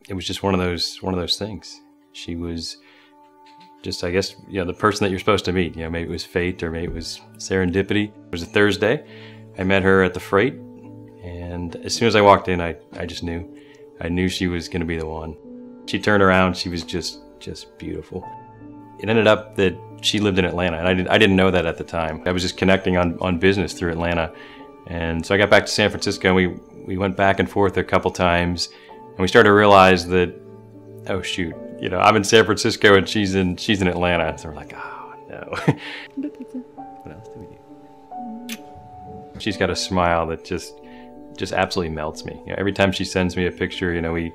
it was just one of those things. She was just, I guess, the person that you're supposed to meet. Maybe it was fate or maybe it was serendipity. It was a Thursday. I met her at the freight, and as soon as I walked in, I just knew. I knew she was going to be the one. She turned around. She was just beautiful. It ended up that she lived in Atlanta, and I didn't know that at the time. I was just connecting on business through Atlanta. And so I got back to San Francisco, and we went back and forth a couple times, and we started to realize that, oh shoot, I'm in San Francisco and she's in Atlanta. So we're like, oh no. What else do we do? She's got a smile that just absolutely melts me. Every time she sends me a picture, we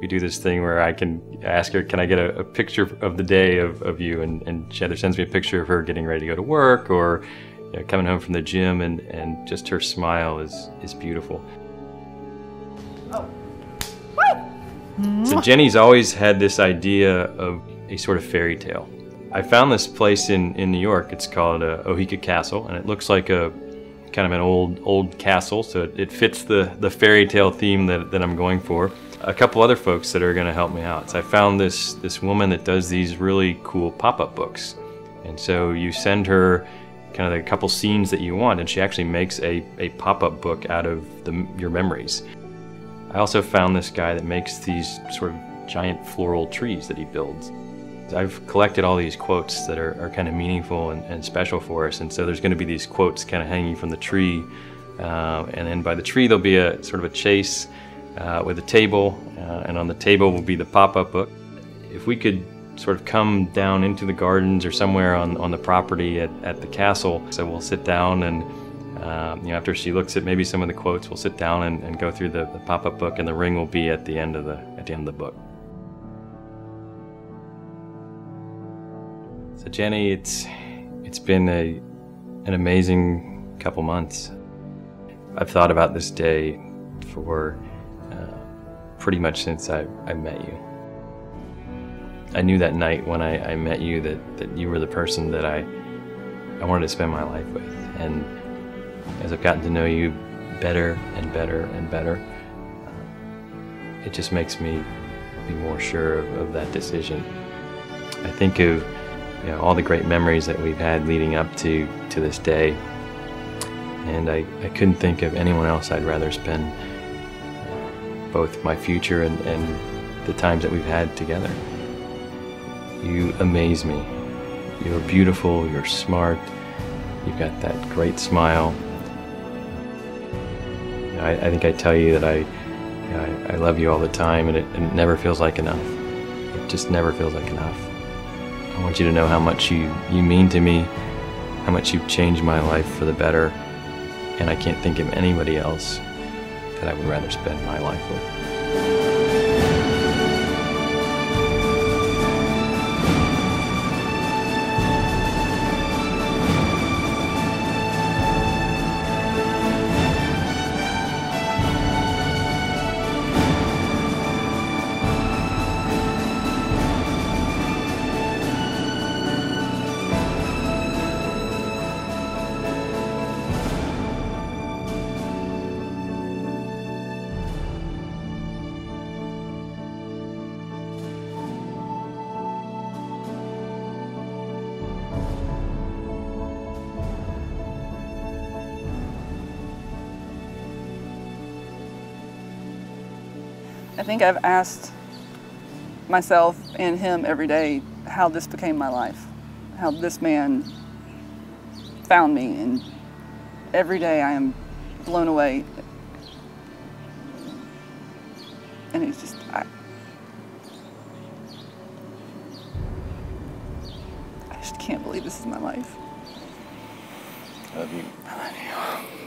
do this thing where I can ask her, can I get a picture of the day of you? And she either sends me a picture of her getting ready to go to work or coming home from the gym, and just her smile is beautiful. Oh. So Jenny's always had this idea of a sort of fairy tale. I found this place in New York. It's called Oheka Castle, and it looks like a kind of an old castle, so it fits the fairy tale theme that I'm going for. A couple other folks that are going to help me out. So I found this woman that does these really cool pop-up books, and so you send her kind of a couple scenes that you want, and she actually makes a pop-up book out of your memories. I also found this guy that makes these sort of giant floral trees that he builds. I've collected all these quotes that are kind of meaningful and special for us, and so there's going to be these quotes kind of hanging from the tree, and then by the tree there'll be a sort of a chase with a table, and on the table will be the pop-up book. If we could sort of come down into the gardens or somewhere on the property at the castle, so we'll sit down and after she looks at maybe some of the quotes, we'll sit down and go through the pop-up book, and the ring will be at the end of the book. So Jenny, it's been an amazing couple months. I've thought about this day for pretty much since I met you. I knew that night when I met you that you were the person that I wanted to spend my life with, and as I've gotten to know you better and better and better, it just makes me be more sure of that decision. I think of all the great memories that we've had leading up to this day, and I couldn't think of anyone else I'd rather spend both my future and the times that we've had together. You amaze me. You're beautiful, you're smart, you've got that great smile. I think I tell you that I love you all the time, and it never feels like enough. It just never feels like enough. I want you to know how much you mean to me, how much you've changed my life for the better, and I can't think of anybody else that I would rather spend my life with. I think I've asked myself and him every day how this became my life, how this man found me, and every day I am blown away. And it's just, I just can't believe this is my life. I love you. I love you.